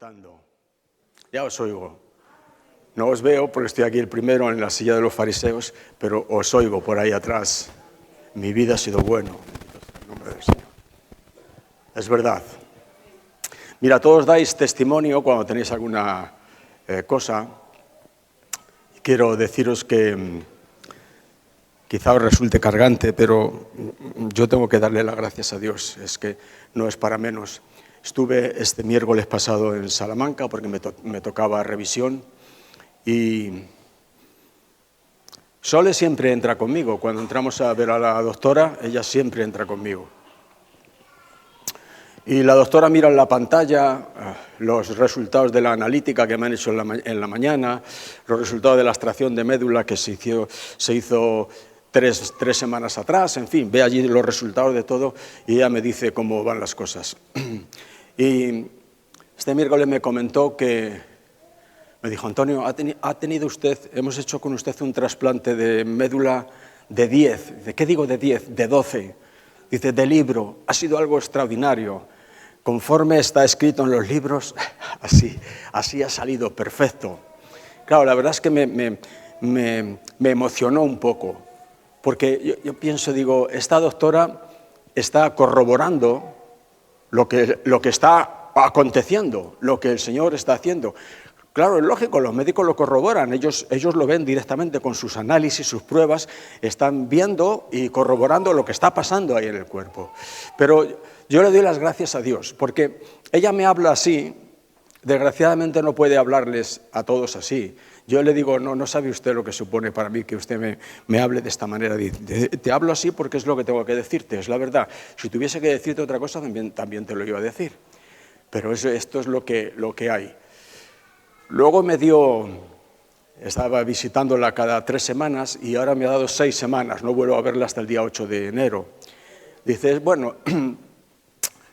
cantando. Ya os oigo. No os veo porque estoy aquí el primero en la silla de los fariseos, pero os oigo por ahí atrás. Mi vida ha sido bueno. En nombre del Señor. Es verdad. Mira, todos dais testimonio cuando tenéis alguna cosa. Quiero deciros que quizá os resulte cargante, pero yo tengo que darle las gracias a Dios. Es que no es para menos. Estuve este miércoles pasado en Salamanca porque me tocaba revisión y Sole siempre entra conmigo. Cuando entramos a ver a la doctora, ella siempre entra conmigo. Y la doctora mira en la pantalla los resultados de la analítica que me han hecho en la mañana, los resultados de la extracción de médula que se hizo tres semanas atrás, en fin, ve allí los resultados de todo y ella me dice cómo van las cosas. Y este miércoles me comentó me dijo, Antonio, ha tenido usted, hemos hecho con usted un trasplante de médula de 10, ¿de qué digo de 10? De 12. Dice, de libro, ha sido algo extraordinario. Conforme está escrito en los libros, así ha salido, perfecto. Claro, la verdad es que me emocionó un poco, porque yo pienso, digo, esta doctora está corroborando lo que está aconteciendo, lo que el Señor está haciendo. Claro, es lógico, los médicos lo corroboran, ellos lo ven directamente con sus análisis, sus pruebas, están viendo y corroborando lo que está pasando ahí en el cuerpo. Pero yo le doy las gracias a Dios, porque ella me habla así, desgraciadamente no puede hablarles a todos así. Yo le digo, no sabe usted lo que supone para mí que usted me hable de esta manera. Te hablo así porque es lo que tengo que decirte, es la verdad. Si tuviese que decirte otra cosa, también te lo iba a decir. Pero esto es lo que hay. Luego estaba visitándola cada 3 semanas y ahora me ha dado 6 semanas, no vuelvo a verla hasta el día 8 de enero. Dices, bueno,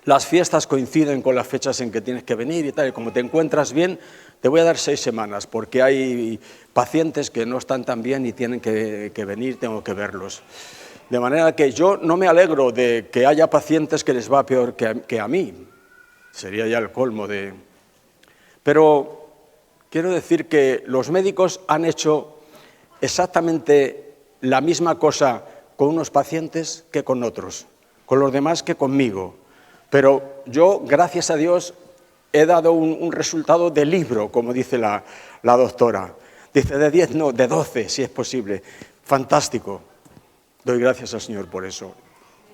las fiestas coinciden con las fechas en que tienes que venir y tal, y como te encuentras bien, te voy a dar 6 semanas, porque hay pacientes que no están tan bien y tienen que venir, tengo que verlos. De manera que yo no me alegro de que haya pacientes que les va peor que a mí, sería ya el colmo de... Pero quiero decir que los médicos han hecho exactamente la misma cosa con unos pacientes que con otros, con los demás que conmigo. Pero yo, gracias a Dios, he dado un resultado de libro, como dice la doctora. Dice de 10, no, de 12, si es posible. Fantástico. Doy gracias al Señor por eso.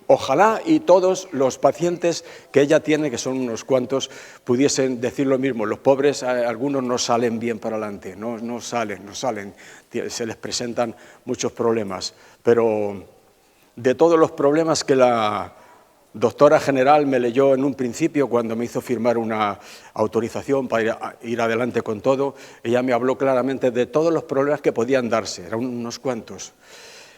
Ojalá y todos los pacientes que ella tiene, que son unos cuantos, pudiesen decir lo mismo. Los pobres, algunos no salen bien para adelante, no salen, se les presentan muchos problemas. Pero de todos los problemas que la doctora general me leyó en un principio, cuando me hizo firmar una autorización para ir adelante con todo, ella me habló claramente de todos los problemas que podían darse, eran unos cuantos.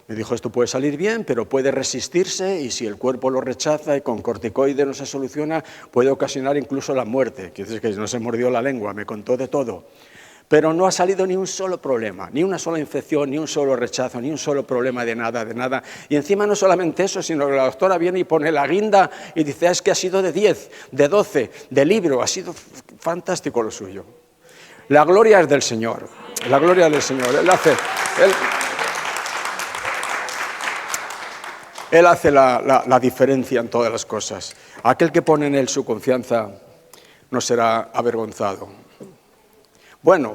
Me dijo, esto puede salir bien, pero puede resistirse y si el cuerpo lo rechaza y con corticoides no se soluciona, puede ocasionar incluso la muerte. Quiere decir que no se mordió la lengua, me contó de todo. Pero no ha salido ni un solo problema, ni una sola infección, ni un solo rechazo, ni un solo problema de nada. Y encima no solamente eso, sino que la doctora viene y pone la guinda y dice, es que ha sido de 10, de 12, de libro, ha sido fantástico lo suyo. La gloria es del Señor, la gloria del Señor. Él hace la diferencia en todas las cosas. Aquel que pone en Él su confianza no será avergonzado. Bueno,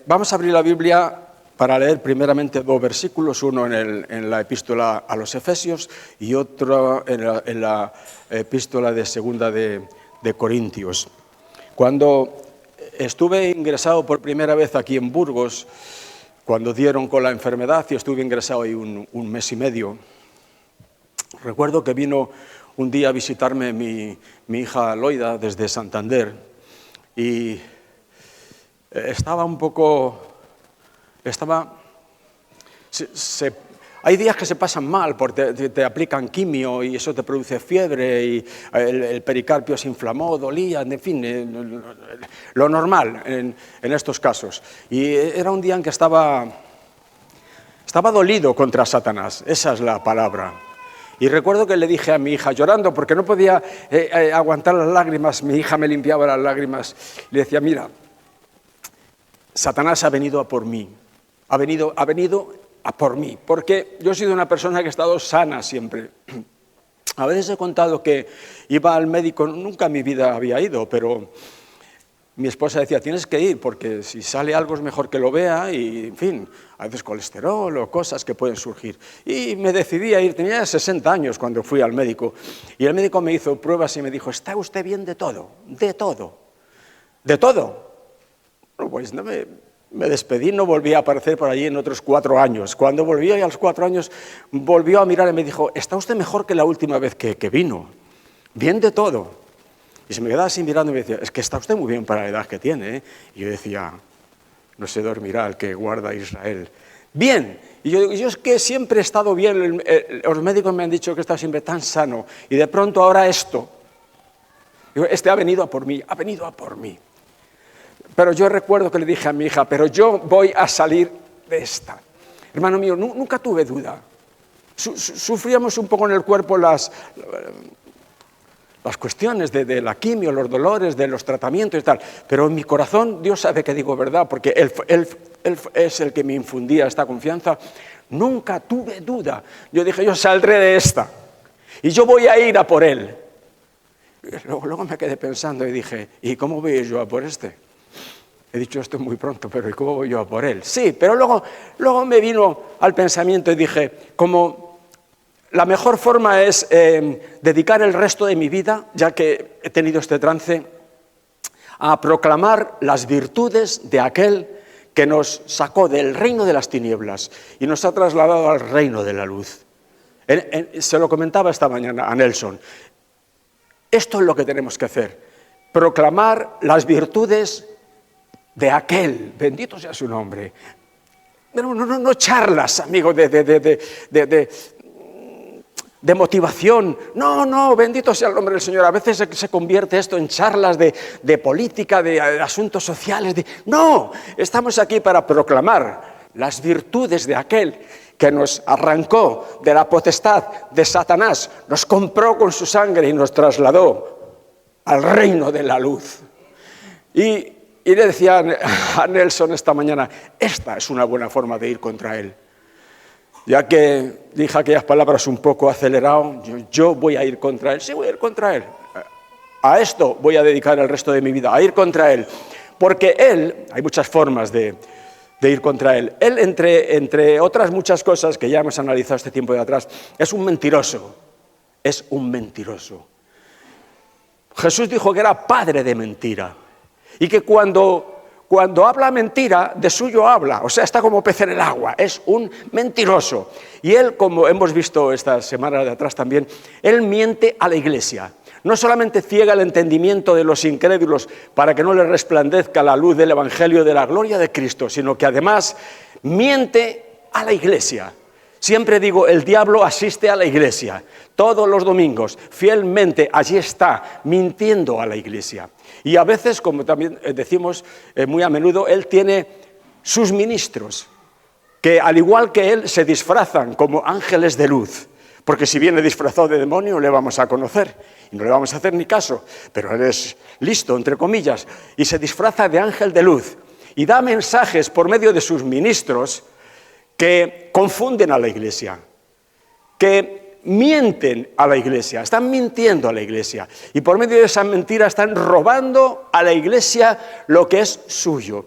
vamos a abrir la Biblia para leer primeramente 2 versículos, uno en la epístola a los Efesios y otro en la epístola de segunda de Corintios. Cuando estuve ingresado por primera vez aquí en Burgos, cuando dieron con la enfermedad y estuve ingresado ahí un mes y medio, recuerdo que vino un día a visitarme mi hija Loida desde Santander y hay días que se pasan mal porque te aplican quimio y eso te produce fiebre y el pericarpio se inflamó, dolía, en fin, lo normal en estos casos. Y era un día en que estaba dolido contra Satanás, esa es la palabra. Y recuerdo que le dije a mi hija, llorando, porque no podía aguantar las lágrimas, mi hija me limpiaba las lágrimas, le decía, mira, Satanás ha venido a por mí, ha venido a por mí, porque yo he sido una persona que ha estado sana siempre. A veces he contado que iba al médico, nunca en mi vida había ido, pero mi esposa decía, tienes que ir, porque si sale algo es mejor que lo vea, y en fin, a veces colesterol o cosas que pueden surgir. Y me decidí a ir, tenía 60 años cuando fui al médico, y el médico me hizo pruebas y me dijo, ¿está usted bien de todo? ¿De todo? ¿De todo? Bueno, pues no me despedí, no volví a aparecer por allí en otros 4 años. Cuando volví a los 4 años, volvió a mirar y me dijo, está usted mejor que la última vez que vino, bien de todo. Y se me quedaba así mirando y me decía, es que está usted muy bien para la edad que tiene, ¿eh? Y yo decía, no se dormirá el que guarda a Israel. Bien, y yo digo, yo es que siempre he estado bien, los médicos me han dicho que he estado siempre tan sano, y de pronto ahora esto. Digo, este ha venido a por mí, ha venido a por mí. Pero yo recuerdo que le dije a mi hija, pero yo voy a salir de esta. Hermano mío, nunca tuve duda. Sufríamos un poco en el cuerpo las cuestiones de la quimio, los dolores, de los tratamientos y tal, pero en mi corazón Dios sabe que digo verdad, porque Él es el que me infundía esta confianza. Nunca tuve duda. Yo dije, yo saldré de esta y yo voy a ir a por Él. Luego me quedé pensando y dije, ¿y cómo voy yo a por este? He dicho esto muy pronto, pero ¿y cómo voy yo a por Él? Sí, pero luego me vino al pensamiento y dije, como la mejor forma es dedicar el resto de mi vida, ya que he tenido este trance, a proclamar las virtudes de aquel que nos sacó del reino de las tinieblas y nos ha trasladado al reino de la luz. Se lo comentaba esta mañana a Nelson. Esto es lo que tenemos que hacer, proclamar las virtudes de aquel, bendito sea su nombre. No charlas, amigo, de motivación. No, bendito sea el nombre del Señor. A veces se convierte esto en charlas de política, de asuntos sociales. No, estamos aquí para proclamar las virtudes de aquel que nos arrancó de la potestad de Satanás, nos compró con su sangre y nos trasladó al reino de la luz. Y le decía a Nelson esta mañana, esta es una buena forma de ir contra él. Ya que dije aquellas palabras un poco acelerado, yo voy a ir contra él. Sí, voy a ir contra él. A esto voy a dedicar el resto de mi vida, a ir contra él. Porque él, hay muchas formas de ir contra él. Él, entre otras muchas cosas que ya hemos analizado este tiempo de atrás, es un mentiroso. Es un mentiroso. Jesús dijo que era padre de mentira. Y que cuando habla mentira, de suyo habla, o sea, está como pez en el agua, es un mentiroso. Y él, como hemos visto esta semana de atrás también, él miente a la Iglesia. No solamente ciega el entendimiento de los incrédulos para que no les resplandezca la luz del Evangelio de la gloria de Cristo, sino que además miente a la Iglesia. Siempre digo, el diablo asiste a la Iglesia, todos los domingos, fielmente, allí está, mintiendo a la Iglesia. Y a veces, como también decimos muy a menudo, él tiene sus ministros, que al igual que él se disfrazan como ángeles de luz, porque si viene disfrazado de demonio no le vamos a conocer y no le vamos a hacer ni caso, pero él es listo, entre comillas, y se disfraza de ángel de luz y da mensajes por medio de sus ministros que confunden a la Iglesia, que mienten a la Iglesia, están mintiendo a la Iglesia y por medio de esa mentira están robando a la Iglesia lo que es suyo.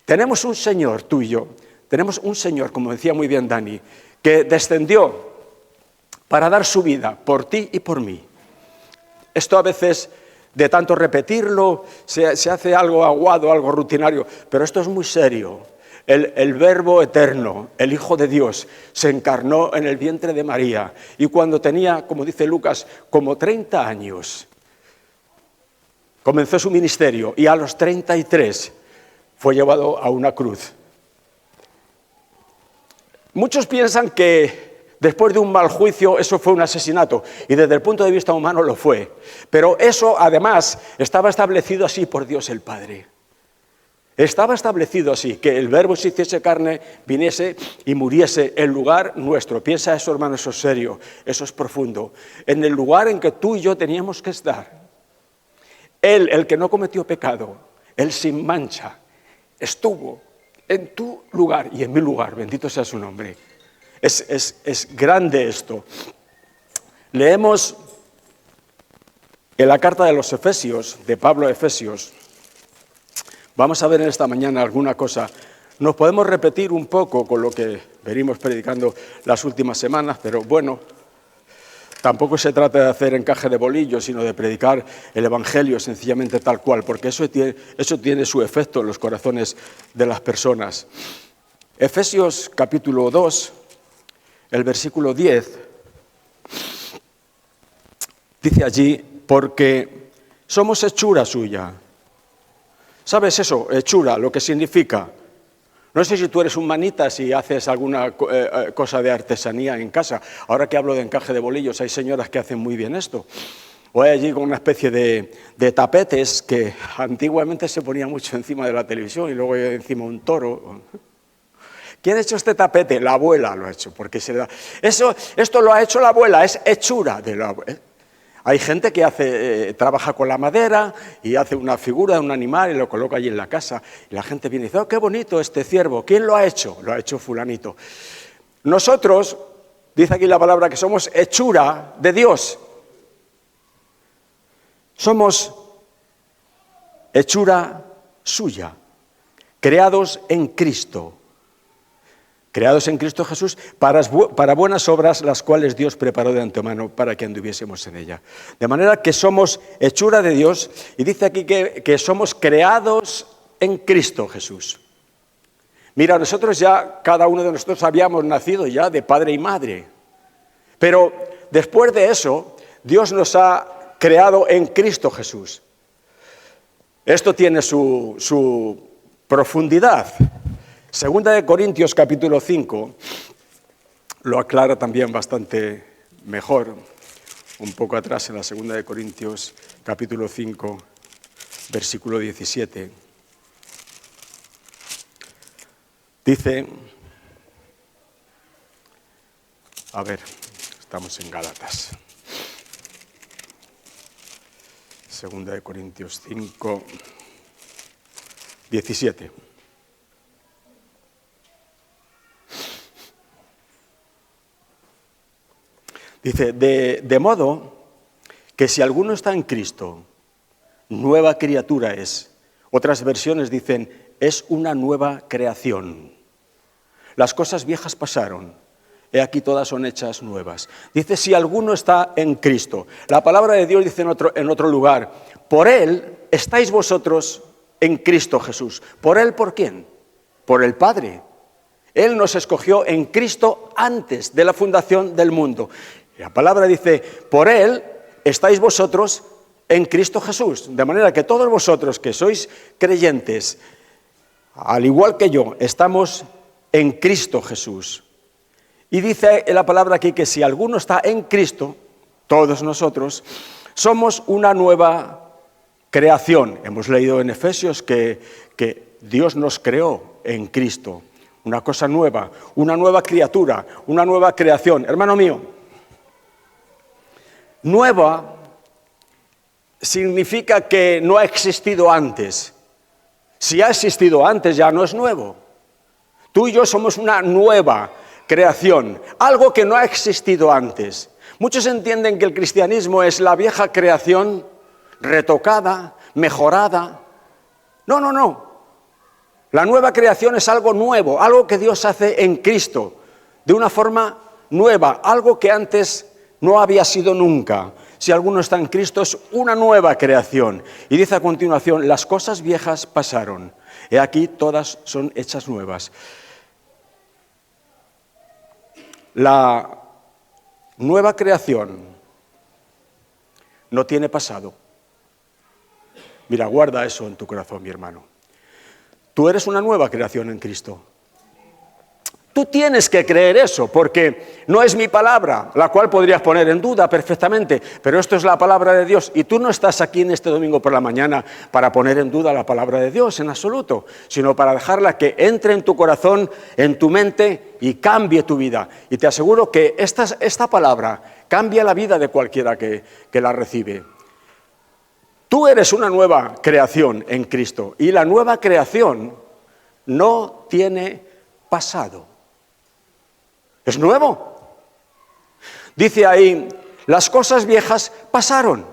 Tenemos un Señor, tú y yo, tenemos un Señor, como decía muy bien Dani, que descendió para dar su vida por ti y por mí. Esto a veces, de tanto repetirlo, se hace algo aguado, algo rutinario, pero esto es muy serio. El Verbo eterno, el Hijo de Dios, se encarnó en el vientre de María y cuando tenía, como dice Lucas, como 30 años, comenzó su ministerio y a los 33 fue llevado a una cruz. Muchos piensan que después de un mal juicio eso fue un asesinato y desde el punto de vista humano lo fue, pero eso además estaba establecido así por Dios el Padre. Estaba establecido así, que el Verbo se hiciese carne, viniese y muriese en lugar nuestro. Piensa eso, hermano, eso es serio, eso es profundo. En el lugar en que tú y yo teníamos que estar. Él, el que no cometió pecado, Él sin mancha, estuvo en tu lugar y en mi lugar, bendito sea su nombre. Es grande esto. Leemos en la carta de los Efesios, de Pablo a Efesios. Vamos a ver en esta mañana alguna cosa. Nos podemos repetir un poco con lo que venimos predicando las últimas semanas, pero bueno, tampoco se trata de hacer encaje de bolillos, sino de predicar el Evangelio sencillamente tal cual, porque eso tiene su efecto en los corazones de las personas. Efesios capítulo 2, el versículo 10, dice allí, porque somos hechura suya. ¿Sabes eso? Hechura, lo que significa. No sé si tú eres un manitas y haces alguna cosa de artesanía en casa. Ahora que hablo de encaje de bolillos, hay señoras que hacen muy bien esto. O hay allí con una especie de tapetes que antiguamente se ponía mucho encima de la televisión y luego encima un toro. ¿Quién ha hecho este tapete? La abuela lo ha hecho. Porque esto lo ha hecho la abuela, es hechura de la abuela. Hay gente que trabaja con la madera y hace una figura de un animal y lo coloca allí en la casa. Y la gente viene y dice, oh, qué bonito este ciervo. ¿Quién lo ha hecho? Lo ha hecho fulanito. Nosotros, dice aquí la palabra, que somos hechura de Dios. Somos hechura suya, creados en Cristo. Creados en Cristo Jesús para buenas obras, las cuales Dios preparó de antemano para que anduviésemos en ella. De manera que somos hechura de Dios, y dice aquí que somos creados en Cristo Jesús. Mira, nosotros ya, cada uno de nosotros habíamos nacido ya de padre y madre, pero después de eso, Dios nos ha creado en Cristo Jesús. Esto tiene su profundidad. Segunda de Corintios capítulo 5 lo aclara también bastante mejor, un poco atrás en la segunda de Corintios capítulo 5, versículo 17. Dice, a ver, estamos en Gálatas. Segunda de Corintios 5, 17. Dice, de modo que si alguno está en Cristo, nueva criatura es. Otras versiones dicen, es una nueva creación. Las cosas viejas pasaron, he aquí todas son hechas nuevas. Dice, si alguno está en Cristo. La palabra de Dios dice en otro lugar, por Él estáis vosotros en Cristo Jesús. ¿Por Él por quién? Por el Padre. Él nos escogió en Cristo antes de la fundación del mundo. La palabra dice, por Él estáis vosotros en Cristo Jesús. De manera que todos vosotros que sois creyentes, al igual que yo, estamos en Cristo Jesús. Y dice la palabra aquí que si alguno está en Cristo, todos nosotros, somos una nueva creación. Hemos leído en Efesios que Dios nos creó en Cristo. Una cosa nueva, una nueva criatura, una nueva creación. Hermano mío, nueva significa que no ha existido antes. Si ha existido antes, ya no es nuevo. Tú y yo somos una nueva creación, algo que no ha existido antes. Muchos entienden que el cristianismo es la vieja creación retocada, mejorada. No. La nueva creación es algo nuevo, algo que Dios hace en Cristo, de una forma nueva, algo que antes no había sido nunca. Si alguno está en Cristo, es una nueva creación. Y dice a continuación, las cosas viejas pasaron. He aquí, todas son hechas nuevas. La nueva creación no tiene pasado. Mira, guarda eso en tu corazón, mi hermano. Tú eres una nueva creación en Cristo. Tú tienes que creer eso, porque no es mi palabra, la cual podrías poner en duda perfectamente, pero esto es la palabra de Dios, y tú no estás aquí en este domingo por la mañana para poner en duda la palabra de Dios en absoluto, sino para dejarla que entre en tu corazón, en tu mente y cambie tu vida. Y te aseguro que esta palabra cambia la vida de cualquiera que la recibe. Tú eres una nueva creación en Cristo, y la nueva creación no tiene pasado. Es nuevo. Dice ahí, las cosas viejas pasaron.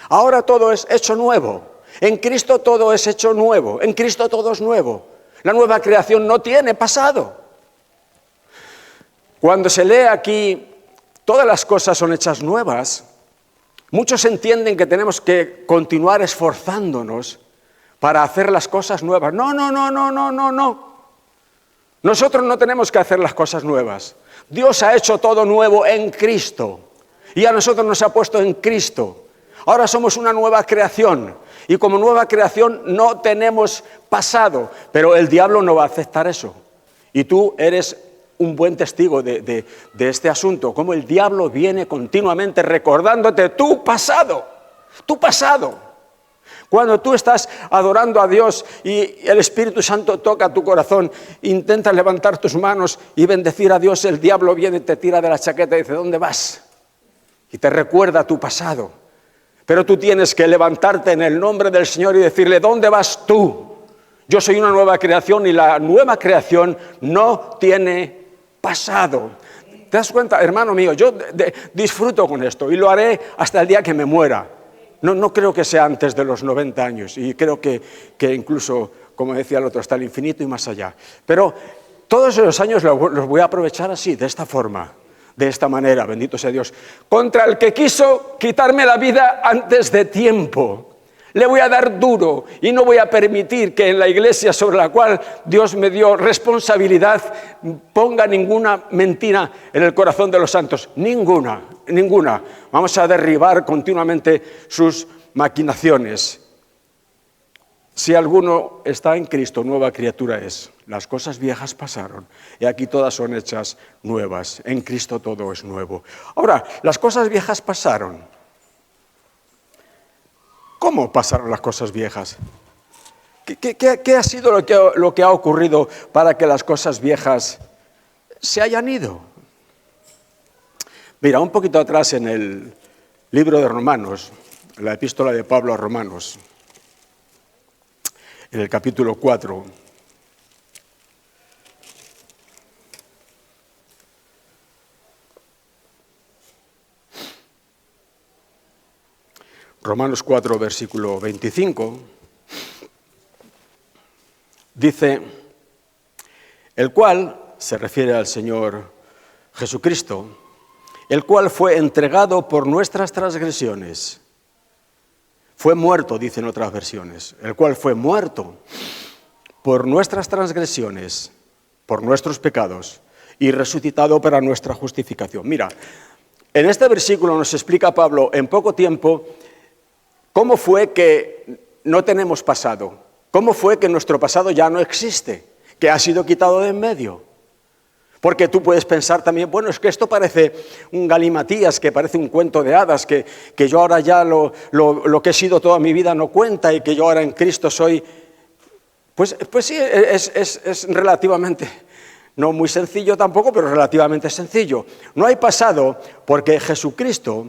Ahora todo es hecho nuevo. En Cristo todo es hecho nuevo. En Cristo todo es nuevo. La nueva creación no tiene pasado. Cuando se lee aquí, todas las cosas son hechas nuevas, muchos entienden que tenemos que continuar esforzándonos para hacer las cosas nuevas. No. Nosotros no tenemos que hacer las cosas nuevas. Dios ha hecho todo nuevo en Cristo. Y a nosotros nos ha puesto en Cristo. Ahora somos una nueva creación. Y como nueva creación no tenemos pasado. Pero el diablo no va a aceptar eso. Y tú eres un buen testigo de este asunto. Como el diablo viene continuamente recordándote tu pasado. Tu pasado. Cuando tú estás adorando a Dios y el Espíritu Santo toca tu corazón, intentas levantar tus manos y bendecir a Dios, el diablo viene y te tira de la chaqueta y dice, ¿dónde vas? Y te recuerda tu pasado. Pero tú tienes que levantarte en el nombre del Señor y decirle, ¿dónde vas tú? Yo soy una nueva creación y la nueva creación no tiene pasado. ¿Te das cuenta, hermano mío? Yo disfruto con esto y lo haré hasta el día que me muera. No creo que sea antes de los 90 años y creo que incluso, como decía el otro, hasta el infinito y más allá. Pero todos esos años los voy a aprovechar así, de esta forma, de esta manera, bendito sea Dios. Contra el que quiso quitarme la vida antes de tiempo, le voy a dar duro y no voy a permitir que en la iglesia sobre la cual Dios me dio responsabilidad ponga ninguna mentira en el corazón de los santos. Ninguna. Vamos a derribar continuamente sus maquinaciones. Si alguno está en Cristo, nueva criatura es. Las cosas viejas pasaron y aquí todas son hechas nuevas. En Cristo todo es nuevo. Ahora, las cosas viejas pasaron. ¿Cómo pasaron las cosas viejas? ¿Qué ha sido lo que ha ocurrido para que las cosas viejas se hayan ido? Mira, un poquito atrás en el libro de Romanos, la epístola de Pablo a Romanos, en el capítulo 4, Romanos 4, versículo 25, dice, el cual, se refiere al Señor Jesucristo, el cual fue entregado por nuestras transgresiones, fue muerto, dicen otras versiones, el cual fue muerto por nuestras transgresiones, por nuestros pecados, y resucitado para nuestra justificación. Mira, en este versículo nos explica Pablo en poco tiempo cómo fue que no tenemos pasado, cómo fue que nuestro pasado ya no existe, que ha sido quitado de en medio. Porque tú puedes pensar también, bueno, es que esto parece un galimatías, que parece un cuento de hadas, que yo ahora ya lo que he sido toda mi vida no cuenta y que yo ahora en Cristo soy. Pues sí, es relativamente, no muy sencillo tampoco, pero relativamente sencillo. No hay pasado porque Jesucristo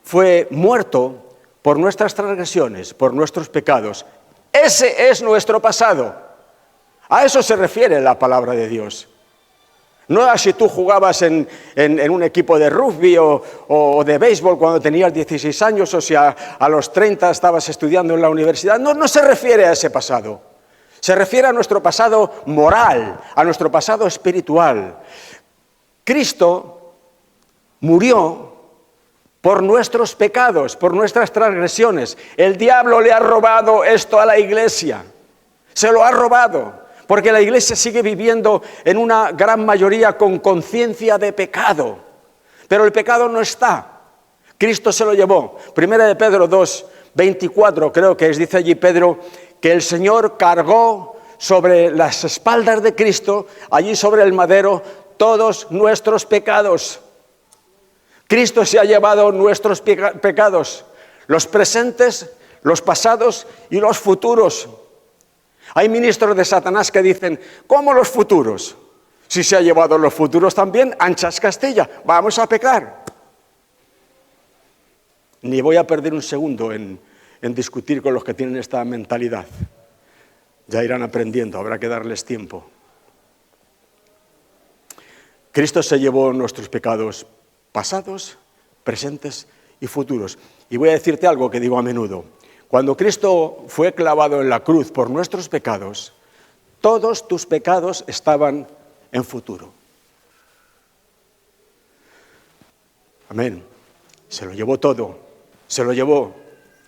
fue muerto por nuestras transgresiones, por nuestros pecados. Ese es nuestro pasado. A eso se refiere la palabra de Dios. No es si tú jugabas en un equipo de rugby o de béisbol cuando tenías 16 años o si a los 30 estabas estudiando en la universidad. No se refiere a ese pasado. Se refiere a nuestro pasado moral, a nuestro pasado espiritual. Cristo murió por nuestros pecados, por nuestras transgresiones. El diablo le ha robado esto a la iglesia. Se lo ha robado, porque la iglesia sigue viviendo en una gran mayoría con conciencia de pecado. Pero el pecado no está. Cristo se lo llevó. Primera de Pedro 2, 24, creo que es, dice allí Pedro, que el Señor cargó sobre las espaldas de Cristo, allí sobre el madero, todos nuestros pecados. Cristo se ha llevado nuestros pecados, los presentes, los pasados y los futuros. Hay ministros de Satanás que dicen, ¿cómo los futuros? Si se ha llevado los futuros también, anchas Castilla, vamos a pecar. Ni voy a perder un segundo en discutir con los que tienen esta mentalidad. Ya irán aprendiendo, habrá que darles tiempo. Cristo se llevó nuestros pecados pasados, presentes y futuros. Y voy a decirte algo que digo a menudo. Cuando Cristo fue clavado en la cruz por nuestros pecados, todos tus pecados estaban en futuro. Amén. Se lo llevó todo. Se lo llevó.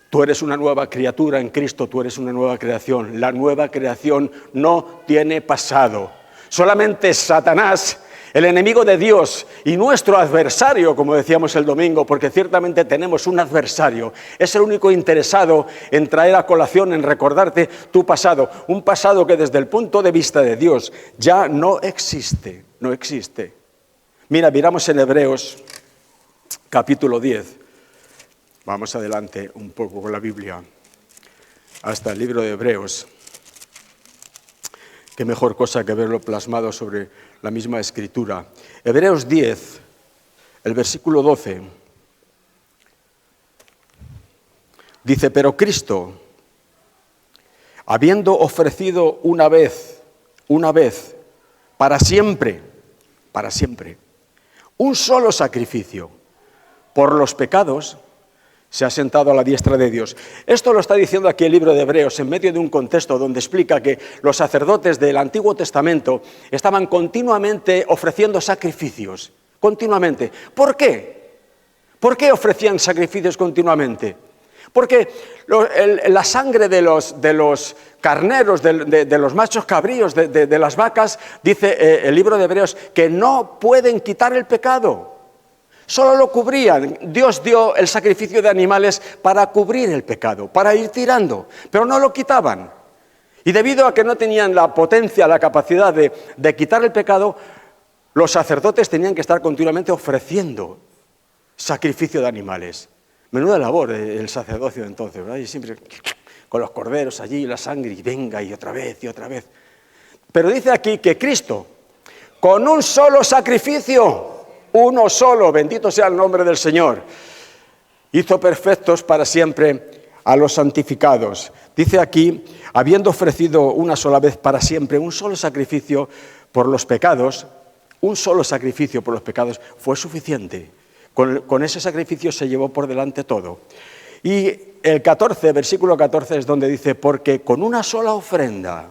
Tú eres una nueva criatura en Cristo, tú eres una nueva creación. La nueva creación no tiene pasado. Solamente Satanás, el enemigo de Dios y nuestro adversario, como decíamos el domingo, porque ciertamente tenemos un adversario, es el único interesado en traer a colación, en recordarte tu pasado. Un pasado que desde el punto de vista de Dios ya no existe, no existe. Mira, miramos en Hebreos capítulo 10. Vamos adelante un poco con la Biblia, hasta el libro de Hebreos. Qué mejor cosa que verlo plasmado sobre la misma escritura. Hebreos 10, el versículo 12, dice, pero Cristo, habiendo ofrecido una vez, para siempre, un solo sacrificio por los pecados, se ha sentado a la diestra de Dios. Esto lo está diciendo aquí el libro de Hebreos en medio de un contexto donde explica que los sacerdotes del Antiguo Testamento estaban continuamente ofreciendo sacrificios, continuamente. ¿Por qué? ¿Por qué ofrecían sacrificios continuamente? Porque la sangre de los carneros, de los machos cabríos, de las vacas, dice el libro de Hebreos, que no pueden quitar el pecado. Solo lo cubrían. Dios dio el sacrificio de animales para cubrir el pecado, para ir tirando, pero no lo quitaban. Y debido a que no tenían la potencia, la capacidad de quitar el pecado, los sacerdotes tenían que estar continuamente ofreciendo sacrificio de animales. Menuda labor el sacerdocio de entonces, ¿verdad? Y siempre con los corderos allí, la sangre, y venga, y otra vez, y otra vez. Pero dice aquí que Cristo, con un solo sacrificio, uno solo, bendito sea el nombre del Señor, hizo perfectos para siempre a los santificados. Dice aquí, habiendo ofrecido una sola vez para siempre un solo sacrificio por los pecados, un solo sacrificio por los pecados fue suficiente. Con ese sacrificio se llevó por delante todo. Y el 14, versículo 14 es donde dice, porque con una sola ofrenda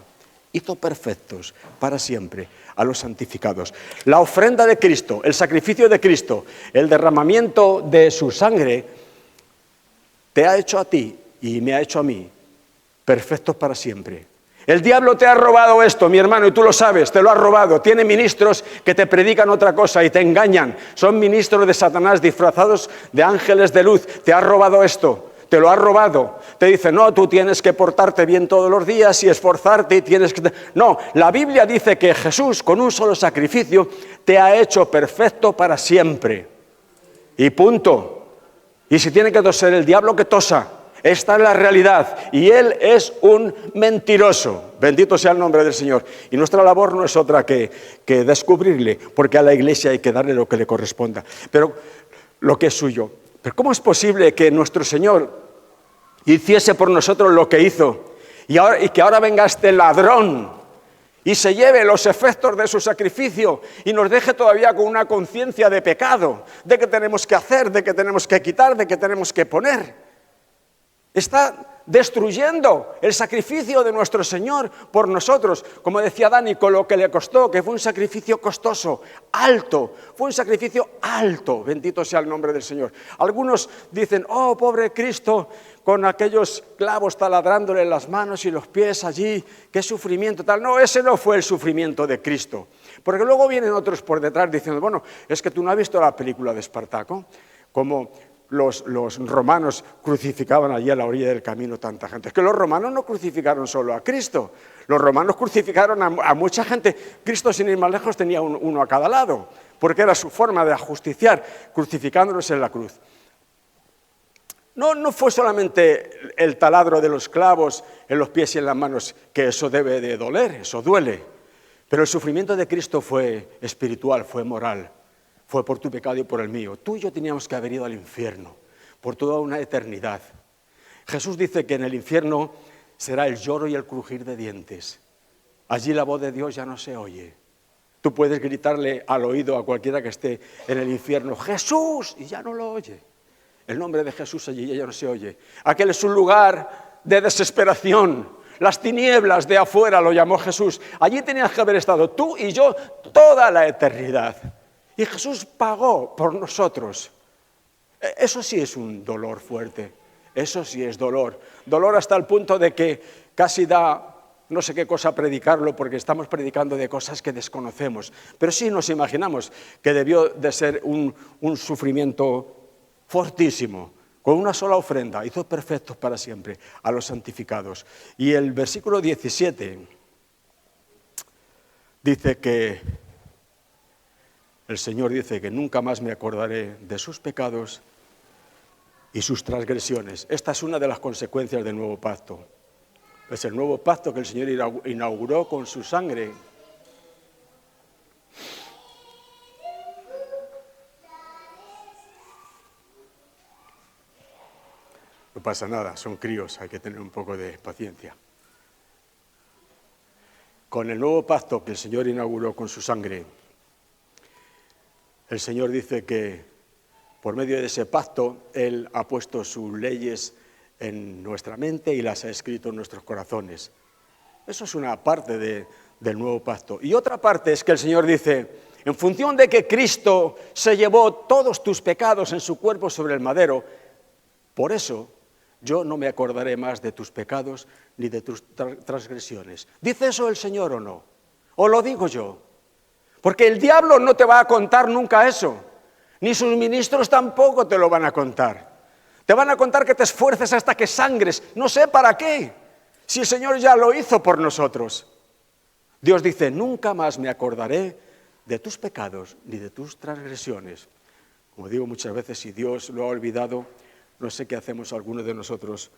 hizo perfectos para siempre a los santificados. La ofrenda de Cristo, el sacrificio de Cristo, el derramamiento de su sangre, te ha hecho a ti y me ha hecho a mí perfectos para siempre. El diablo te ha robado esto, mi hermano, y tú lo sabes, te lo ha robado. Tiene ministros que te predican otra cosa y te engañan. Son ministros de Satanás disfrazados de ángeles de luz. Te ha robado esto. Te lo ha robado. Te dice, no, tú tienes que portarte bien todos los días y esforzarte y tienes que... No, la Biblia dice que Jesús, con un solo sacrificio, te ha hecho perfecto para siempre. Y punto. Y si tiene que toser el diablo, que tosa. Esta es la realidad. Y Él es un mentiroso. Bendito sea el nombre del Señor. Y nuestra labor no es otra que descubrirle, porque a la iglesia hay que darle lo que le corresponda. Pero lo que es suyo. Pero ¿cómo es posible que nuestro Señor hiciese por nosotros lo que hizo y que ahora venga este ladrón y se lleve los efectos de su sacrificio y nos deje todavía con una conciencia de pecado, de que tenemos que hacer, de que tenemos que quitar, de que tenemos que poner? Está destruyendo el sacrificio de nuestro Señor por nosotros, como decía Dani, con lo que le costó, que fue un sacrificio costoso, alto, fue un sacrificio alto, bendito sea el nombre del Señor. Algunos dicen, oh, pobre Cristo, con aquellos clavos taladrándole las manos y los pies allí, qué sufrimiento tal. No, ese no fue el sufrimiento de Cristo, porque luego vienen otros por detrás diciendo, bueno, es que tú no has visto la película de Espartaco, como los romanos crucificaban allí a la orilla del camino tanta gente? Es que los romanos no crucificaron solo a Cristo, los romanos crucificaron a mucha gente. Cristo, sin ir más lejos, tenía uno a cada lado, porque era su forma de ajusticiar, crucificándolos en la cruz. No fue solamente el taladro de los clavos en los pies y en las manos, que eso debe de doler, eso duele, pero el sufrimiento de Cristo fue espiritual, fue moral. Fue por tu pecado y por el mío. Tú y yo teníamos que haber ido al infierno por toda una eternidad. Jesús dice que en el infierno será el lloro y el crujir de dientes. Allí la voz de Dios ya no se oye. Tú puedes gritarle al oído a cualquiera que esté en el infierno, ¡Jesús!, y ya no lo oye. El nombre de Jesús allí ya no se oye. Aquel es un lugar de desesperación. Las tinieblas de afuera lo llamó Jesús. Allí tenías que haber estado tú y yo toda la eternidad. Y Jesús pagó por nosotros. Eso sí es un dolor fuerte, eso sí es dolor. Dolor hasta el punto de que casi da no sé qué cosa predicarlo, porque estamos predicando de cosas que desconocemos. Pero sí nos imaginamos que debió de ser un sufrimiento fortísimo. Con una sola ofrenda hizo perfectos para siempre a los santificados. Y el versículo 17 dice que el Señor dice que nunca más me acordaré de sus pecados y sus transgresiones. Esta es una de las consecuencias del nuevo pacto. Es el nuevo pacto que el Señor inauguró con su sangre. No pasa nada, son críos, hay que tener un poco de paciencia. Con el nuevo pacto que el Señor inauguró con su sangre, el Señor dice que por medio de ese pacto Él ha puesto sus leyes en nuestra mente y las ha escrito en nuestros corazones. Eso es una parte del nuevo pacto. Y otra parte es que el Señor dice, en función de que Cristo se llevó todos tus pecados en su cuerpo sobre el madero, por eso yo no me acordaré más de tus pecados ni de tus transgresiones. ¿Dice eso el Señor o no? ¿O lo digo yo? Porque el diablo no te va a contar nunca eso, ni sus ministros tampoco te lo van a contar. Te van a contar que te esfuerces hasta que sangres, no sé para qué, si el Señor ya lo hizo por nosotros. Dios dice, nunca más me acordaré de tus pecados ni de tus transgresiones. Como digo muchas veces, si Dios lo ha olvidado, no sé qué hacemos algunos de nosotros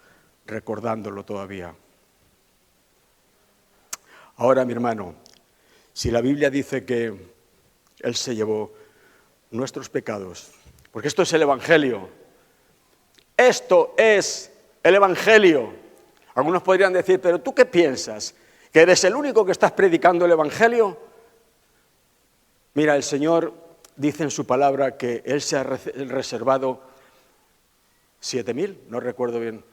recordándolo todavía. Ahora, mi hermano, si la Biblia dice que Él se llevó nuestros pecados, porque esto es el Evangelio, esto es el Evangelio. Algunos podrían decir, pero ¿tú qué piensas? ¿Que eres el único que estás predicando el Evangelio? Mira, el Señor dice en su palabra que Él se ha reservado 7.000, no recuerdo bien.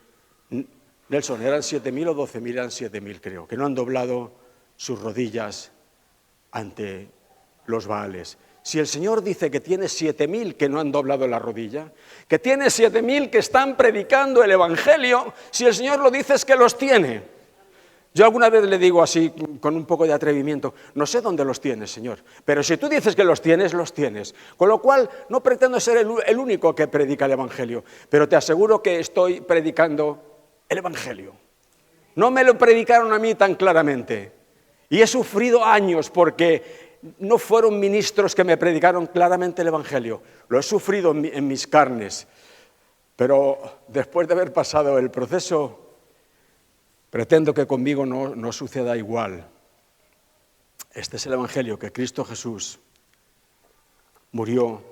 Nelson, ¿eran 7.000 o 12.000? Eran 7.000 creo, que no han doblado sus rodillas ante los Baales. Si el Señor dice que tiene 7.000 que no han doblado la rodilla, que tiene 7.000 que están predicando el Evangelio, si el Señor lo dice es que los tiene. Yo alguna vez le digo así, con un poco de atrevimiento, no sé dónde los tienes, Señor, pero si tú dices que los tienes, los tienes. Con lo cual, no pretendo ser el único que predica el Evangelio, pero te aseguro que estoy predicando el Evangelio. No me lo predicaron a mí tan claramente. Y he sufrido años porque no fueron ministros que me predicaron claramente el Evangelio. Lo he sufrido en mis carnes. Pero después de haber pasado el proceso, pretendo que conmigo no suceda igual. Este es el Evangelio, que Cristo Jesús murió